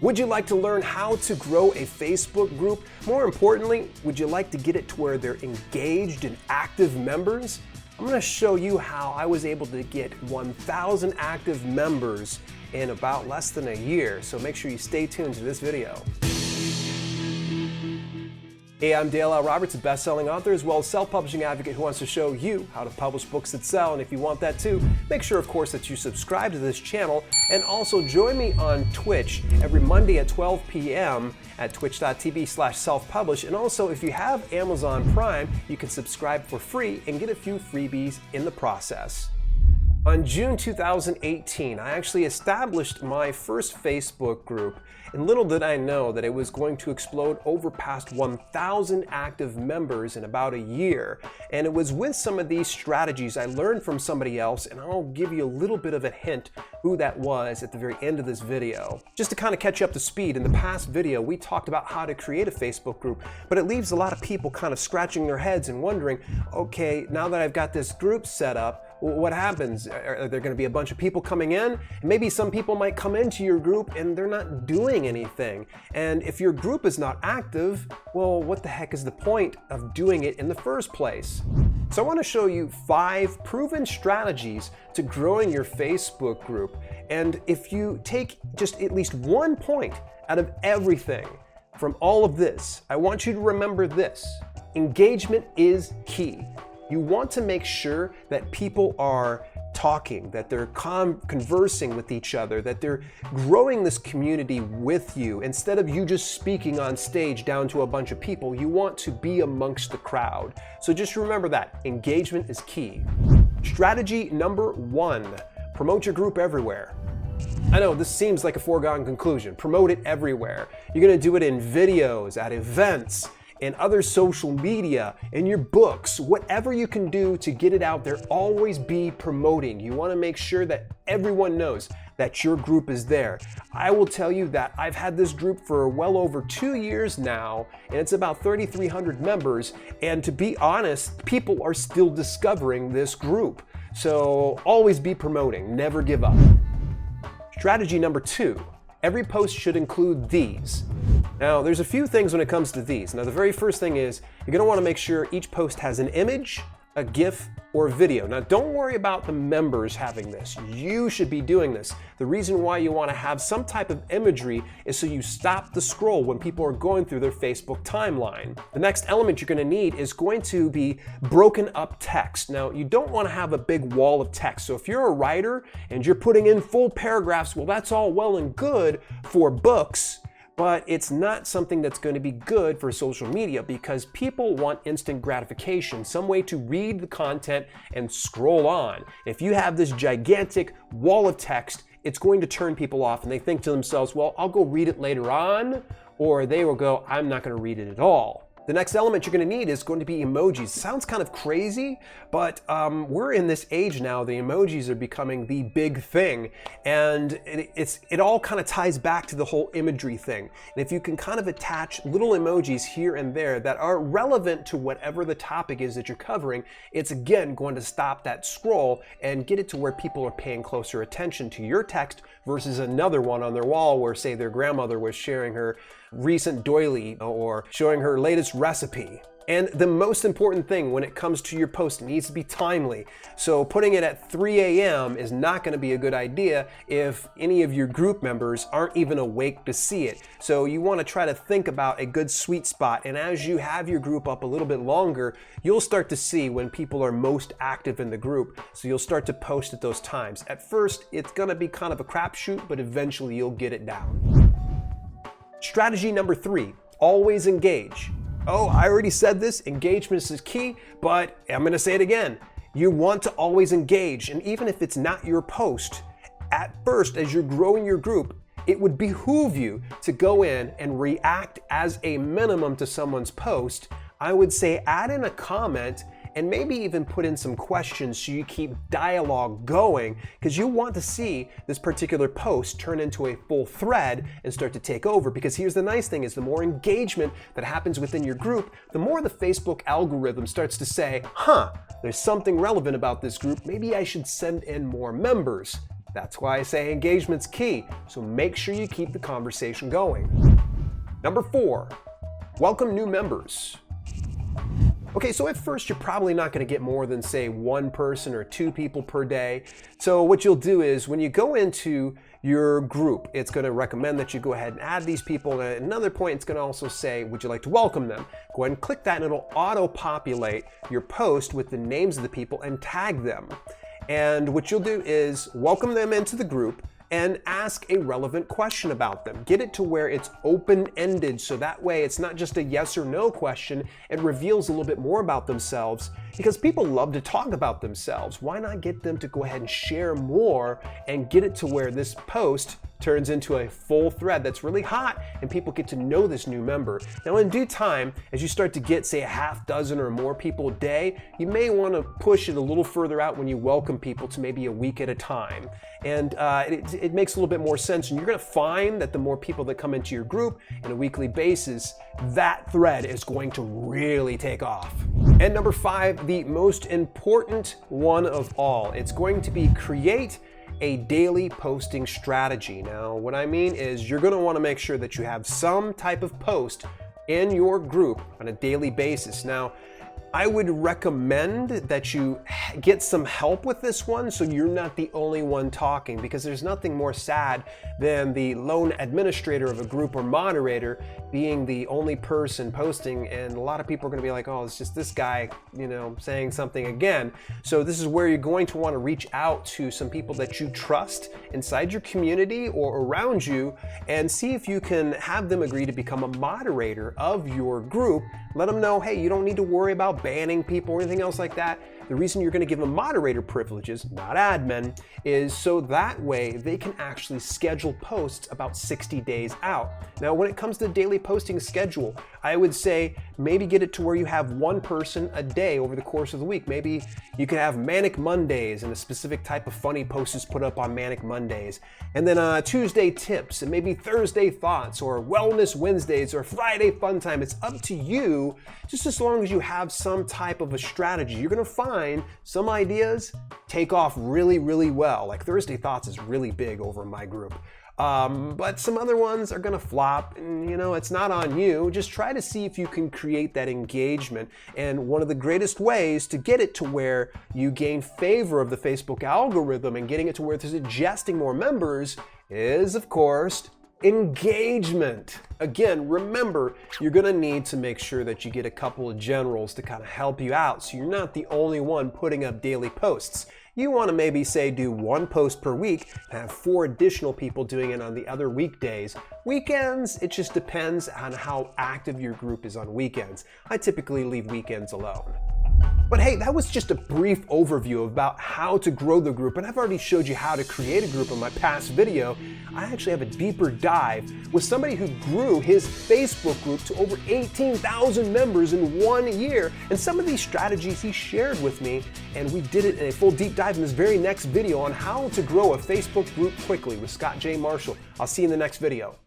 Would you like to learn how to grow a Facebook group? More importantly, would you like to get it to where they're engaged and active members? I'm going to show you how I was able to get 1,000 active members in about less than a year, so make sure you stay tuned to this video. Hey, I'm Dale L. Roberts, a best-selling author as well as self-publishing advocate who wants to show you how to publish books that sell. And if you want that too, make sure, of course, that you subscribe to this channel and also join me on Twitch every Monday at 12 p.m. at twitch.tv/self-publish. And also, if you have Amazon Prime, you can subscribe for free and get a few freebies in the process. On June 2018, I actually established my first Facebook group, and little did I know that it was going to explode over past 1,000 active members in about a year. And it was with some of these strategies I learned from somebody else, and I'll give you a little bit of a hint who that was at the very end of this video. Just to kind of catch you up to speed, in the past video we talked about how to create a Facebook group, but it leaves a lot of people kind of scratching their heads and wondering, okay, now that I've got this group set up, what happens? Are there going to be a bunch of people coming in? Maybe some people might come into your group and they're not doing anything. And if your group is not active, well, what the heck is the point of doing it in the first place? So I want to show you 5 proven strategies to growing your Facebook group. And if you take just at least one point out of everything from all of this, I want you to remember this: engagement is key. You want to make sure that people are talking, that they're conversing with each other, that they're growing this community with you. Instead of you just speaking on stage down to a bunch of people, you want to be amongst the crowd. So just remember that engagement is key. Strategy number 1, promote your group everywhere. I know this seems like a foregone conclusion. Promote it everywhere. You're going to do it in videos, at events, in other social media, in your books, whatever you can do to get it out there, always be promoting. You want to make sure that everyone knows that your group is there. I will tell you that I've had this group for well over 2 years now, and it's about 3,300 members, and to be honest, people are still discovering this group. So always be promoting, never give up. Strategy number 2. Every post should include these. Now, there's a few things when it comes to these. Now, the very first thing is you're going to want to make sure each post has an image, a GIF, or a video. Now, don't worry about the members having this. You should be doing this. The reason why you want to have some type of imagery is so you stop the scroll when people are going through their Facebook timeline. The next element you're going to need is going to be broken up text. Now, you don't want to have a big wall of text. So if you're a writer and you're putting in full paragraphs, well, that's all well and good for books, but it's not something that's going to be good for social media because people want instant gratification, some way to read the content and scroll on. If you have this gigantic wall of text, it's going to turn people off and they think to themselves, well, I'll go read it later on, or they will go, I'm not going to read it at all. The next element you're going to need is going to be emojis. Sounds kind of crazy, but we're in this age now. The emojis are becoming the big thing, and it all kind of ties back to the whole imagery thing. And if you can kind of attach little emojis here and there that are relevant to whatever the topic is that you're covering, it's again going to stop that scroll and get it to where people are paying closer attention to your text versus another one on their wall where, say, their grandmother was sharing her recent doily or showing her latest recipe. And the most important thing when it comes to your post, it needs to be timely. So putting it at 3 a.m. is not going to be a good idea if any of your group members aren't even awake to see it. So you want to try to think about a good sweet spot. And as you have your group up a little bit longer, you'll start to see when people are most active in the group. So you'll start to post at those times. At first, it's going to be kind of a crapshoot, but eventually you'll get it down. Strategy number 3, always engage. Oh, I already said this, engagement is key, but I'm going to say it again. You want to always engage, and even if it's not your post, at first, as you're growing your group, it would behoove you to go in and react as a minimum to someone's post. I would say add in a comment and maybe even put in some questions so you keep dialogue going, because you want to see this particular post turn into a full thread and start to take over. Because here's the nice thing is the more engagement that happens within your group, the more the Facebook algorithm starts to say, there's something relevant about this group, maybe I should send in more members. That's why I say engagement's key, so make sure you keep the conversation going. Number 4, welcome new members. Okay, so at first you're probably not going to get more than, say, 1 person or 2 people per day. So what you'll do is when you go into your group, it's going to recommend that you go ahead and add these people. And at another point, it's going to also say, would you like to welcome them? Go ahead and click that and it'll auto-populate your post with the names of the people and tag them. And what you'll do is welcome them into the group and ask a relevant question about them. Get it to where it's open-ended, so that way it's not just a yes or no question. It reveals a little bit more about themselves, because people love to talk about themselves. Why not get them to go ahead and share more and get it to where this post turns into a full thread that's really hot and people get to know this new member. Now in due time, as you start to get, say, a half dozen or more people a day, you may want to push it a little further out when you welcome people to maybe a week at a time. And it makes a little bit more sense, and you're going to find that the more people that come into your group on a weekly basis, that thread is going to really take off. And number 5, the most important one of all, it's going to be create a daily posting strategy. Now, what I mean is you're going to want to make sure that you have some type of post in your group on a daily basis. Now, I would recommend that you get some help with this one so you're not the only one talking, because there's nothing more sad than the lone administrator of a group or moderator being the only person posting, and a lot of people are going to be like, oh, it's just this guy, saying something again. So this is where you're going to want to reach out to some people that you trust inside your community or around you and see if you can have them agree to become a moderator of your group. Let them know, hey, you don't need to worry about banning people or anything else like that. The reason you're going to give them moderator privileges, not admin, is so that way they can actually schedule posts about 60 days out. Now, when it comes to the daily posting schedule, I would say maybe get it to where you have 1 person a day over the course of the week. Maybe you could have Manic Mondays and a specific type of funny post is put up on Manic Mondays. And then Tuesday tips and maybe Thursday thoughts or Wellness Wednesdays or Friday fun time. It's up to you, just as long as you have some type of a strategy. You're going to find some ideas take off really, really well. Like Thursday thoughts is really big over in my group. But some other ones are going to flop, and it's not on you. Just try to see if you can create that engagement. And one of the greatest ways to get it to where you gain favor of the Facebook algorithm and getting it to where it's suggesting more members is, of course, engagement. Again, remember, you're going to need to make sure that you get a couple of generals to kind of help you out so you're not the only one putting up daily posts. You want to maybe say do 1 post per week and have 4 additional people doing it on the other weekdays. Weekends, it just depends on how active your group is on weekends. I typically leave weekends alone. But hey, that was just a brief overview about how to grow the group, and I've already showed you how to create a group in my past video. I actually have a deeper dive with somebody who grew his Facebook group to over 18,000 members in 1 year, and some of these strategies he shared with me, and we did it in a full deep dive in this very next video on how to grow a Facebook group quickly with Scott J. Marshall. I'll see you in the next video.